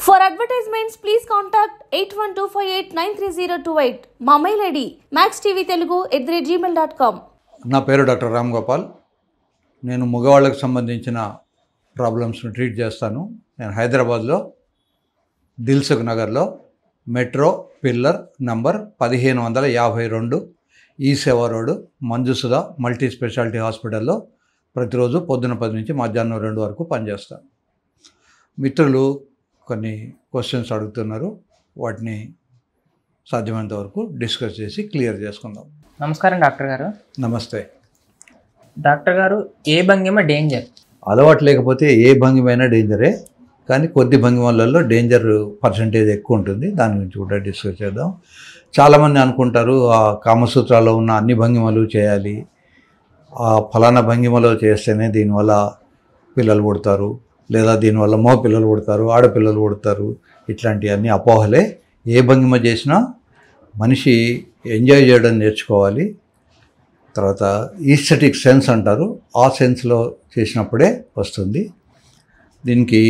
For advertisements, please contact 8125893028. మా mail ID maxtvtelugu@gmail.com. నా పేరు డాక్టర్ రామ్ గోపాల్. నేను మగవాళ్ళకు సంబంధించిన ప్రాబ్లమ్స్ను ట్రీట్ చేస్తాను. నేను హైదరాబాద్లో దిల్సుఖ్ నగర్లో మెట్రో పిల్లర్ నంబర్ 1552 ఈ సేవా రోడ్ మంజుసుధ మల్టీ స్పెషాలిటీ హాస్పిటల్లో ప్రతిరోజు పొద్దున 10 నుంచి మధ్యాహ్నం 2 వరకు పనిచేస్తాను. మిత్రులు కొన్ని క్వశ్చన్స్ అడుగుతున్నారు, వాటిని సాధ్యమైనంత వరకు డిస్కస్ చేసి క్లియర్ చేసుకుందాం. నమస్కారం డాక్టర్ గారు. నమస్తే. డాక్టర్ గారు, ఏ భంగిమ డేంజర్? అలవాటు లేకపోతే ఏ భంగిమైనా డేంజరే, కానీ కొద్ది భంగిమలలో డేంజర్ పర్సంటేజ్ ఎక్కువ ఉంటుంది. దాని గురించి కూడా డిస్కస్ చేద్దాం. చాలామంది అనుకుంటారు ఆ కామసూత్రాల్లో ఉన్న అన్ని భంగిమలు చేయాలి, ఆ ఫలానా భంగిమలో చేస్తేనే దీనివల్ల పిల్లలు పుడతారు, లేదా దీనివల్ల మగ పిల్లలు పుడతారు, ఆడపిల్లలు పుడతారు. ఇట్లాంటివన్నీ అపోహలే. ఏ భంగిమ చేసినా మనిషి ఎంజాయ్ చేయడం నేర్చుకోవాలి. తర్వాత ఈస్థెటిక్ సెన్స్ అంటారు, ఆ సెన్స్లో చేసినప్పుడే వస్తుంది. దీనికి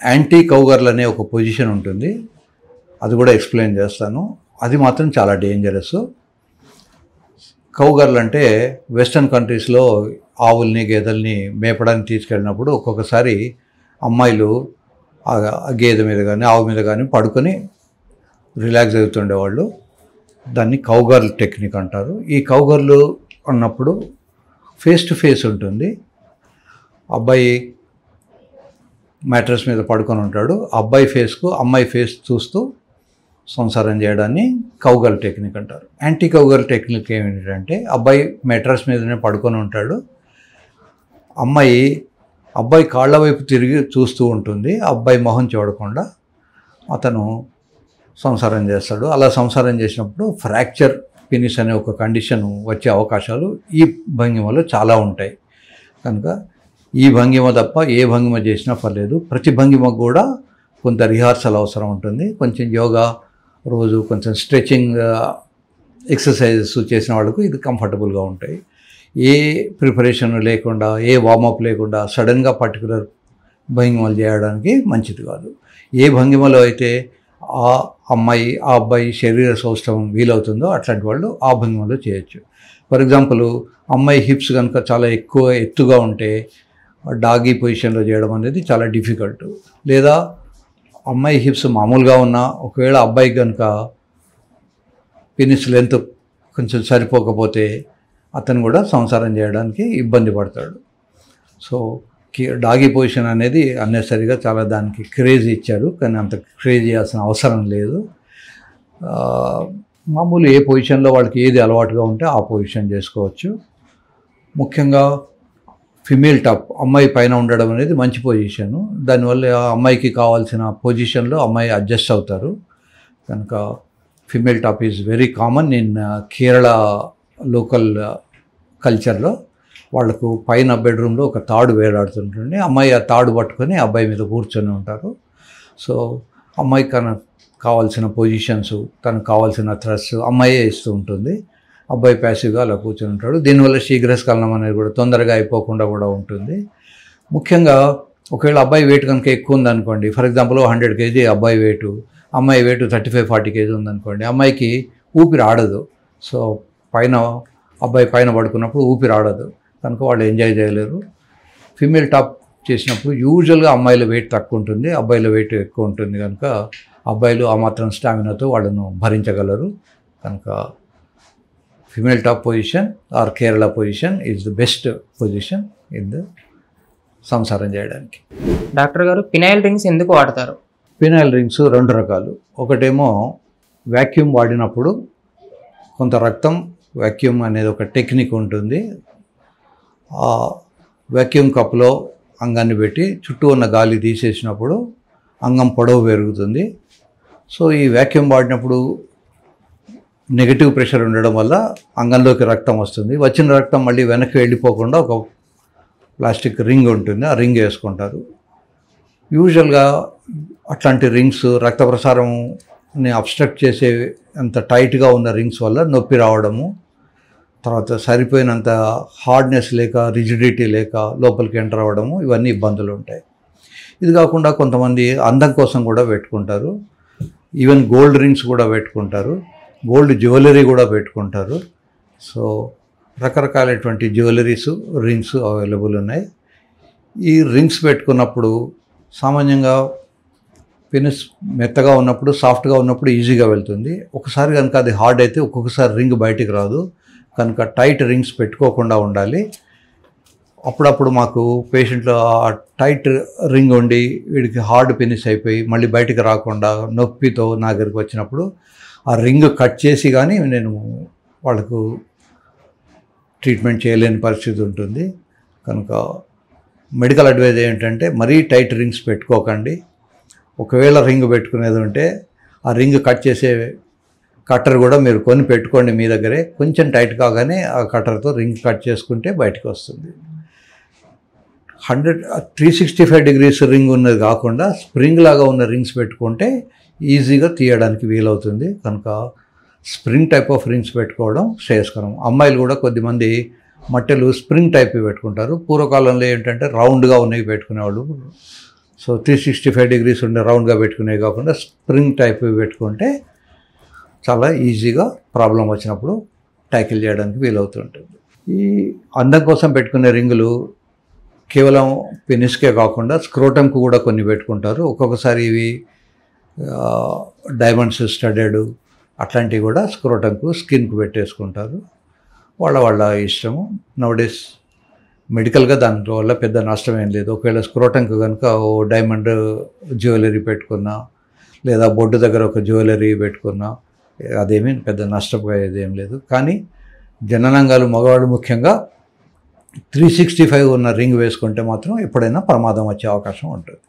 యాంటీ కౌగర్ల్ అనే ఒక పొజిషన్ ఉంటుంది, అది కూడా ఎక్స్ప్లెయిన్ చేస్తాను. అది మాత్రం చాలా డేంజరస్. కౌగర్ల్ అంటే వెస్టర్న్ కంట్రీస్లో ఆవుల్ని గేదెల్ని మేపడానికి తీసుకెళ్ళినప్పుడు ఒక్కొక్కసారి అమ్మాయిలు ఆ గేదె మీద కానీ ఆవు మీద కానీ పడుకొని రిలాక్స్ అవుతుండేవాళ్ళు. దాన్ని కౌగర్ల్ టెక్నిక్ అంటారు. ఈ కౌగర్లు అన్నప్పుడు ఫేస్ టు ఫేస్ ఉంటుంది. అబ్బాయి మ్యాట్రెస్ మీద పడుకొని ఉంటాడు, అబ్బాయి ఫేస్కు అమ్మాయి ఫేస్ చూస్తూ సంసారం చేయడాన్ని కౌగర్ల్ టెక్నిక్ అంటారు. యాంటీ కౌగర్ల్ టెక్నిక్ ఏమిటంటే అబ్బాయి మ్యాట్రెస్ మీదనే పడుకొని ఉంటాడు, అబ్బాయి కాళ్ళ వైపు తిరిగి చూస్తూ ఉంటుంది, అబ్బాయి మొహం చూడకుండా అతను సంసారం చేస్తాడు. అలా సంసారం చేసినప్పుడు ఫ్రాక్చర్ పెనిస్ అనే ఒక కండిషన్ వచ్చే అవకాశాలు ఈ భంగిమలో చాలా ఉంటాయి. కనుక ఈ భంగిమ తప్ప ఏ భంగిమ చేసినా పర్లేదు. ప్రతి భంగిమకు కూడా కొంత రిహార్సల్ అవసరం ఉంటుంది. కొంచెం యోగా రోజు కొంచెం స్ట్రెచింగ్ ఎక్సర్సైజెస్ చేసిన వాళ్ళకు ఇది కంఫర్టబుల్గా ఉంటాయి. ఏ ప్రిపరేషన్ లేకుండా, ఏ వార్మప్ లేకుండా సడన్గా పర్టికులర్ భంగిమలు చేయడానికి మంచిది కాదు. ఏ భంగిమలో అయితే ఆ అమ్మాయి ఆ అబ్బాయి శరీర సౌష్ఠవం వీలవుతుందో అట్లాంటి వాళ్ళు ఆ భంగిమలో చేయొచ్చు. ఫర్ ఎగ్జాంపుల్, అమ్మాయి హిప్స్ కనుక చాలా ఎక్కువ ఎత్తుగా ఉంటే డాగీ పొజిషన్లో చేయడం అనేది చాలా డిఫికల్ట్. లేదా అమ్మాయి హిప్స్ మామూలుగా ఉన్నా ఒకవేళ అబ్బాయికి కనుక పెనిస్ లెంత్ కొంచెం సరిపోకపోతే అతను కూడా సంసారం చేయడానికి ఇబ్బంది పడతాడు. సో డాగీ పొజిషన్ అనేది అన్నెసరిగా చాలా దానికి క్రేజ్ ఇచ్చారు, కానీ అంత క్రేజ్ చేయాల్సిన అవసరం లేదు. మామూలు ఏ పొజిషన్లో వాళ్ళకి ఏది అలవాటుగా ఉంటే ఆ పొజిషన్ చేసుకోవచ్చు. ముఖ్యంగా ఫిమేల్ టాప్ అమ్మాయి పైన ఉండడం అనేది మంచి పొజిషను. దానివల్ల అమ్మాయికి కావాల్సిన పొజిషన్లో అమ్మాయి అడ్జస్ట్ అవుతారు. కనుక female top is very common in Kerala local కల్చర్లో. వాళ్ళకు పైన బెడ్రూమ్లో ఒక తాడు వేలాడుతుంటుంది, అమ్మాయి ఆ తాడు పట్టుకొని అబ్బాయి మీద కూర్చొని ఉంటారు. సో అమ్మాయికి కావాల్సిన పొజిషన్స్, తనకు కావాల్సిన థ్రస్ట్ అమ్మాయే ఇస్తూ ఉంటుంది, అబ్బాయి ప్యాసివ్గా అలా కూర్చొని ఉంటాడు. దీనివల్ల శీఘ్రస్ఖలనం అనేది కూడా తొందరగా అయిపోకుండా కూడా ఉంటుంది. ముఖ్యంగా ఒకవేళ అబ్బాయి వెయిట్ కనుక ఎక్కువ ఉందనుకోండి, ఫర్ ఎగ్జాంపుల్ 100 kg అబ్బాయి వెయిట్, అమ్మాయి వెయిట్ 35-40 kg ఉందనుకోండి, అమ్మాయికి ఊపిరి ఆడదు. సో అబ్బాయి పైన పడుకున్నప్పుడు ఊపిరి ఆడదు, కనుక వాళ్ళు ఎంజాయ్ చేయలేరు. ఫీమేల్ టాప్ చేసినప్పుడు యూజువల్గా అమ్మాయిల వెయిట్ తక్కువ ఉంటుంది, అబ్బాయిల వెయిట్ ఎక్కువ ఉంటుంది. కనుక అబ్బాయిలు ఆ మాత్రం స్టామినాతో వాళ్ళను భరించగలరు. కనుక female top position or Kerala position is the best position in the సంసారం చేయడానికి. డాక్టర్ గారు, పినైల్ రింగ్స్ ఎందుకు వాడతారు? పినైల్ రింగ్స్ 2 రకాలు. ఒకటేమో వ్యాక్యూమ్ వాడినప్పుడు కొంత రక్తం, వ్యాక్యూమ్ అనేది ఒక టెక్నిక్ ఉంటుంది, ఆ వ్యాక్యూమ్ కప్లో అంగాన్ని పెట్టి చుట్టూ ఉన్న గాలి తీసేసినప్పుడు అంగం పొడవు పెరుగుతుంది. సో ఈ వ్యాక్యూమ్ వాడినప్పుడు నెగిటివ్ ప్రెషర్ ఉండడం వల్ల అంగంలోకి రక్తం వస్తుంది. వచ్చిన రక్తం మళ్ళీ వెనక్కి వెళ్ళిపోకుండా ఒక ప్లాస్టిక్ రింగ్ ఉంటుంది, ఆ రింగ్ వేసుకుంటారు. యూజువల్గా అట్లాంటి రింగ్స్ రక్త ప్రసారంని అబ్స్ట్రక్ట్ చేసే అంత టైట్గా ఉన్న రింగ్స్ వల్ల నొప్పి రావడము, తర్వాత సరిపోయినంత హార్డ్నెస్ లేక రిజిడిటీ లేక లోపలికి ఎంటర్ అవ్వడము, ఇవన్నీ ఇబ్బందులు ఉంటాయి. ఇది కాకుండా కొంతమంది అందం కోసం కూడా పెట్టుకుంటారు. ఈవెన్ గోల్డ్ రింగ్స్ కూడా పెట్టుకుంటారు, గోల్డ్ జ్యువెలరీ కూడా పెట్టుకుంటారు. సో రకరకాలైనటువంటి జ్యువెలరీస్, రింగ్స్ అవైలబుల్ ఉన్నాయి. ఈ రింగ్స్ పెట్టుకున్నప్పుడు సామాన్యంగా పెనిస్ మెత్తగా ఉన్నప్పుడు, సాఫ్ట్గా ఉన్నప్పుడు ఈజీగా వెళ్తుంది. ఒకసారి కనుక అది హార్డ్ అయితే ఒక్కొక్కసారి రింగ్ బయటికి రాదు. కనుక టైట్ రింగ్స్ పెట్టుకోకుండా ఉండాలి. అప్పుడప్పుడు మాకు పేషెంట్లు ఆ టైట్ రింగ్ ఉండి వీడికి హార్డ్ పెనిస్ అయిపోయి మళ్ళీ బయటికి రాకుండా నొప్పితో నా దగ్గరికి వచ్చినప్పుడు ఆ రింగ్ కట్ చేసి కానీ నేను వాళ్ళకు ట్రీట్మెంట్ చేయలేని పరిస్థితి ఉంటుంది. కనుక మెడికల్ అడ్వైజ్ ఏంటంటే మరీ టైట్ రింగ్స్ పెట్టుకోకండి. ఒకవేళ రింగ్ పెట్టుకునేది ఉంటే ఆ రింగ్ కట్ చేసే కట్టర్ కూడా మీరు కొని పెట్టుకోండి మీ దగ్గరే. కొంచెం టైట్ కాగానే ఆ కట్టర్తో రింగ్ కట్ చేసుకుంటే బయటకు వస్తుంది. 365 degrees రింగ్ ఉన్నది కాకుండా స్ప్రింగ్ లాగా ఉన్న రింగ్స్ పెట్టుకుంటే ఈజీగా తీయడానికి వీలవుతుంది. కనుక స్ప్రింగ్ టైప్ ఆఫ్ రింగ్స్ పెట్టుకోవడం శ్రేయస్కరం. అమ్మాయిలు కూడా కొద్దిమంది మట్టెలు స్ప్రింగ్ టైప్ పెట్టుకుంటారు. పూర్వకాలంలో ఏంటంటే రౌండ్గా ఉన్నవి పెట్టుకునేవాళ్ళు. సో 365 degrees ఉండే రౌండ్గా పెట్టుకునేవి కాకుండా స్ప్రింగ్ టైప్ పెట్టుకుంటే చాలా ఈజీగా ప్రాబ్లం వచ్చినప్పుడు ట్యాకిల్ చేయడానికి వీలవుతుంటుంది. ఈ అందం కోసం పెట్టుకునే రింగులు కేవలం పెనిస్కే కాకుండా స్క్రోటంకు కూడా కొన్ని పెట్టుకుంటారు. ఒక్కొక్కసారి ఇవి డైమండ్స్ స్టడెడ్ అట్లాంటివి కూడా స్క్రోటంకు, స్కిన్కు పెట్టేసుకుంటారు. వాళ్ళ ఇష్టము. నౌడేస్ మెడికల్గా దానివల్ల పెద్ద నష్టం ఏం లేదు. ఒకవేళ స్క్రోటంకు కనుక ఓ డైమండ్ జ్యువెలరీ పెట్టుకున్నా లేదా బొడ్డు దగ్గర ఒక జ్యువెలరీ పెట్టుకున్నా అదేమీ పెద్ద నష్టపోయేది ఏం లేదు. కానీ జననాంగాలు మగవాళ్ళు ముఖ్యంగా 365 ఉన్న రింగ్ వేసుకుంటే మాత్రం ఎప్పుడైనా ప్రమాదం వచ్చే అవకాశం ఉంటుంది.